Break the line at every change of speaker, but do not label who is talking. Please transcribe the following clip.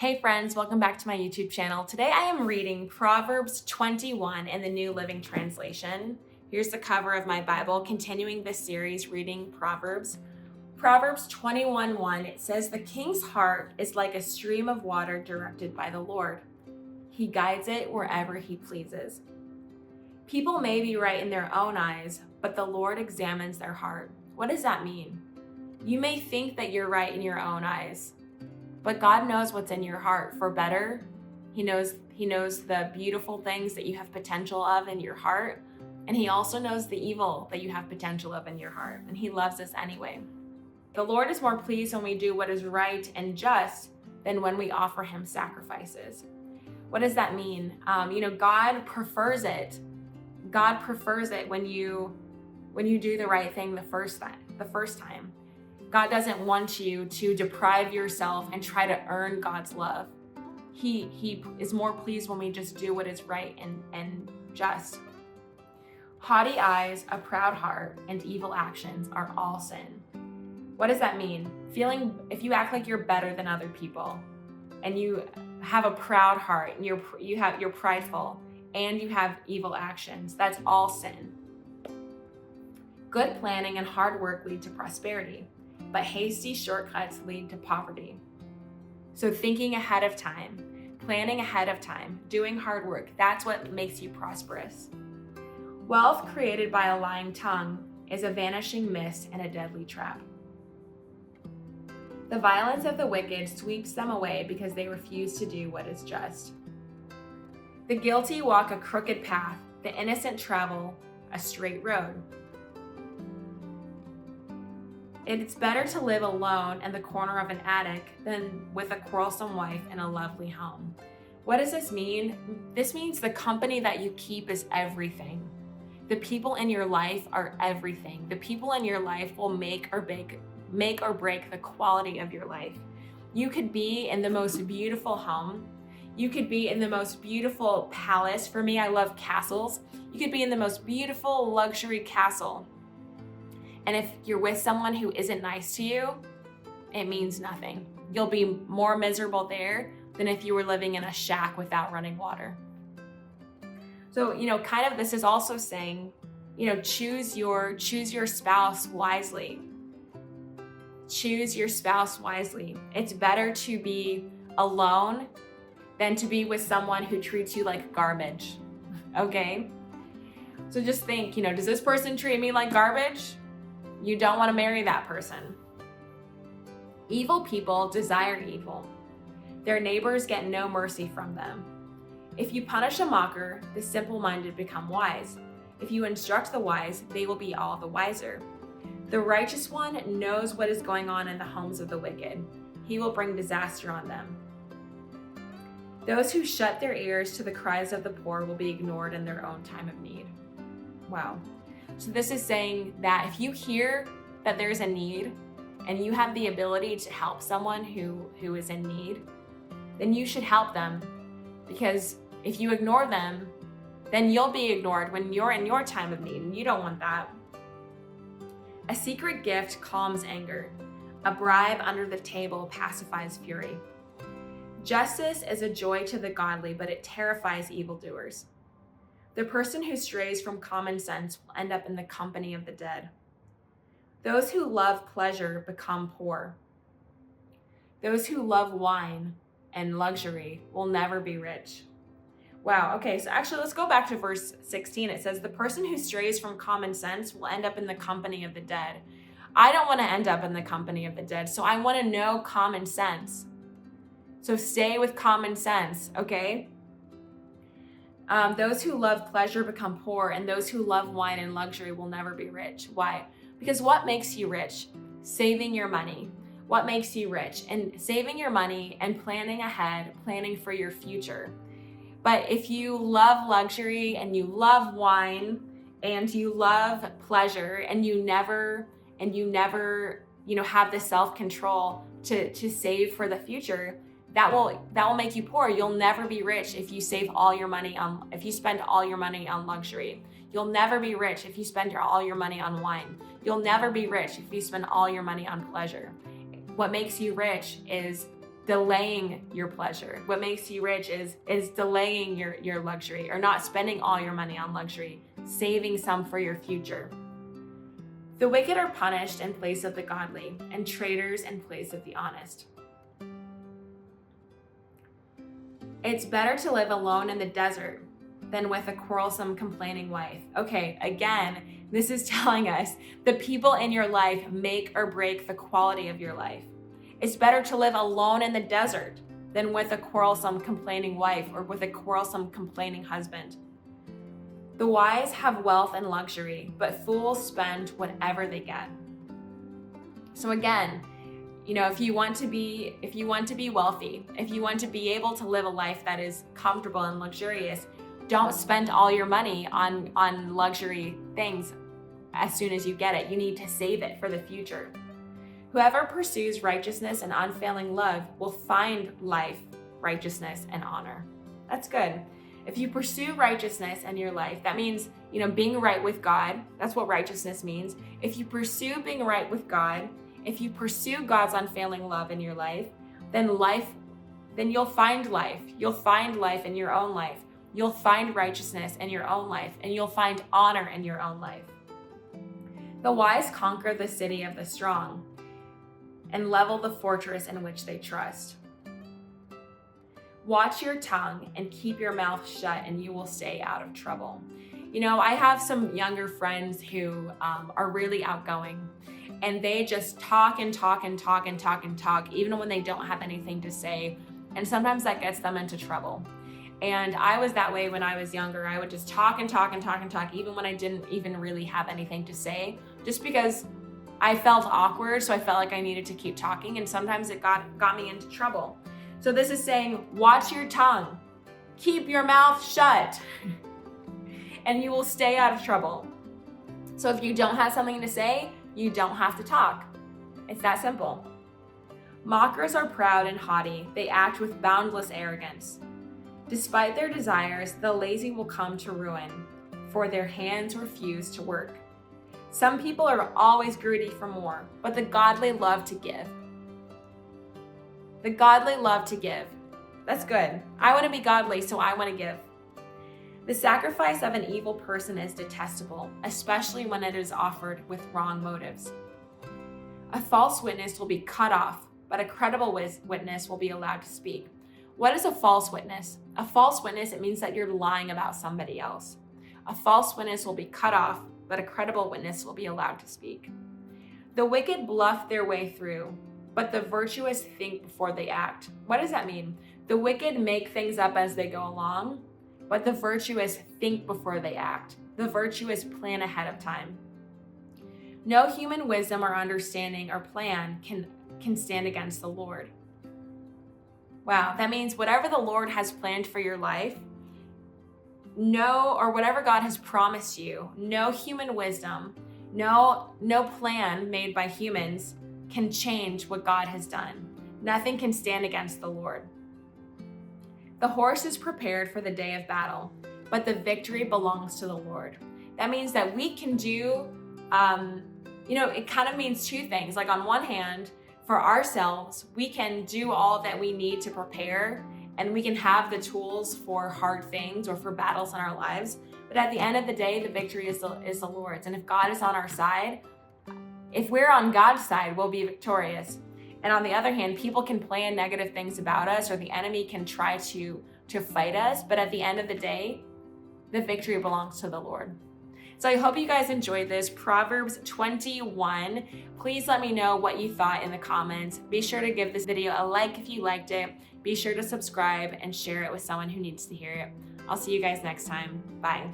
Hey friends, welcome back to my YouTube channel. Today I am reading Proverbs 21 in the New Living Translation. Here's the cover of my Bible, continuing this series reading Proverbs. Proverbs 21:1, it says, "The king's heart is like a stream of water directed by the Lord. He guides it wherever he pleases." People may be right in their own eyes, but the Lord examines their heart. What does that mean? You may think that you're right in your own eyes, but God knows what's in your heart for better. He knows the beautiful things that you have potential of in your heart, and he also knows the evil that you have potential of in your heart, and he loves us anyway. The Lord is more pleased when we do what is right and just than when we offer him sacrifices. What does that mean? God prefers it. God prefers it when you do the right thing the first time. God doesn't want you to deprive yourself and try to earn God's love. He is more pleased when we just do what is right and just. Haughty eyes, a proud heart, and evil actions are all sin. What does that mean? If you act like you're better than other people, and you have a proud heart, and you're prideful, and you have evil actions, that's all sin. Good planning and hard work lead to prosperity, but hasty shortcuts lead to poverty. So thinking ahead of time, planning ahead of time, doing hard work, that's what makes you prosperous. Wealth created by a lying tongue is a vanishing mist and a deadly trap. The violence of the wicked sweeps them away because they refuse to do what is just. The guilty walk a crooked path, the innocent travel a straight road. It's better to live alone in the corner of an attic than with a quarrelsome wife in a lovely home. What does this mean? This means the company that you keep is everything. The people in your life are everything. The people in your life will make or break the quality of your life. You could be in the most beautiful home. You could be in the most beautiful palace. For me, I love castles. You could be in the most beautiful luxury castle. And if you're with someone who isn't nice to you, it means nothing. You'll be more miserable there than if you were living in a shack without running water. So, this is also saying, choose your spouse wisely. Choose your spouse wisely. It's better to be alone than to be with someone who treats you like garbage. Okay? So just think, does this person treat me like garbage? You don't want to marry that person. Evil people desire evil. Their neighbors get no mercy from them. If you punish a mocker, the simple-minded become wise. If you instruct the wise, they will be all the wiser. The righteous one knows what is going on in the homes of the wicked. He will bring disaster on them. Those who shut their ears to the cries of the poor will be ignored in their own time of need. Wow. So this is saying that if you hear that there's a need and you have the ability to help someone who is in need, then you should help them, because if you ignore them, then you'll be ignored when you're in your time of need, and you don't want that. A secret gift calms anger. A bribe under the table pacifies fury. Justice is a joy to the godly, but it terrifies evildoers. The person who strays from common sense will end up in the company of the dead. Those who love pleasure become poor. Those who love wine and luxury will never be rich. Wow, okay, so actually let's go back to verse 16. It says, the person who strays from common sense will end up in the company of the dead. I don't want to end up in the company of the dead, so I want to know common sense. So stay with common sense, okay? Those who love pleasure become poor, and those who love wine and luxury will never be rich. Why? Because what makes you rich? Saving your money. What makes you rich? And saving your money and planning ahead, planning for your future. But if you love luxury and you love wine and you love pleasure and you never have the self-control to save for the future, that will make you poor. You'll never be rich if you spend all your money on luxury. You'll never be rich if you spend all your money on wine. You'll never be rich if you spend all your money on pleasure. What makes you rich is delaying your pleasure. What makes you rich is delaying your luxury, or not spending all your money on luxury, saving some for your future. The wicked are punished in place of the godly, and traitors in place of the honest. It's better to live alone in the desert than with a quarrelsome, complaining wife. Okay, again, this is telling us the people in your life make or break the quality of your life. It's better to live alone in the desert than with a quarrelsome, complaining wife or with a quarrelsome, complaining husband. The wise have wealth and luxury, but fools spend whatever they get. So again, if you want to be wealthy, if you want to be able to live a life that is comfortable and luxurious, don't spend all your money on luxury things as soon as you get it. You need to save it for the future. Whoever pursues righteousness and unfailing love will find life, righteousness, and honor. That's good. If you pursue righteousness in your life, that means, being right with God. That's what righteousness means. If you pursue being right with God, if you pursue God's unfailing love in your life, then you'll find life. You'll find life in your own life. You'll find righteousness in your own life, and you'll find honor in your own life. The wise conquer the city of the strong and level the fortress in which they trust. Watch your tongue and keep your mouth shut, and you will stay out of trouble. I have some younger friends who are really outgoing, and they just talk and talk and talk and talk and talk, even when they don't have anything to say. And sometimes that gets them into trouble. And I was that way when I was younger. I would just talk and talk and talk and talk, even when I didn't even really have anything to say, just because I felt awkward. So I felt like I needed to keep talking. And sometimes it got me into trouble. So this is saying, watch your tongue, keep your mouth shut, and you will stay out of trouble. So if you don't have something to say, you don't have to talk. It's that simple. Mockers are proud and haughty. They act with boundless arrogance. Despite their desires, the lazy will come to ruin, for their hands refuse to work. Some people are always greedy for more, but the godly love to give. The godly love to give. That's good. I want to be godly, so I want to give. The sacrifice of an evil person is detestable, especially when it is offered with wrong motives. A false witness will be cut off, but a credible witness will be allowed to speak. What is a false witness? A false witness, it means that you're lying about somebody else. A false witness will be cut off, but a credible witness will be allowed to speak. The wicked bluff their way through, but the virtuous think before they act. What does that mean? The wicked make things up as they go along, but the virtuous think before they act. The virtuous plan ahead of time. No human wisdom or understanding or plan can stand against the Lord. Wow, that means whatever the Lord has planned for your life, or whatever God has promised you, no human wisdom, no plan made by humans can change what God has done. Nothing can stand against the Lord. The horse is prepared for the day of battle, but the victory belongs to the Lord. That means that we can do, it kind of means two things. Like on one hand, for ourselves, we can do all that we need to prepare, and we can have the tools for hard things or for battles in our lives. But at the end of the day, the victory is the Lord's. And if God is on our side, if we're on God's side, we'll be victorious. And on the other hand, people can plan negative things about us, or the enemy can try to fight us. But at the end of the day, the victory belongs to the Lord. So I hope you guys enjoyed this. Proverbs 21. Please let me know what you thought in the comments. Be sure to give this video a like if you liked it. Be sure to subscribe and share it with someone who needs to hear it. I'll see you guys next time. Bye.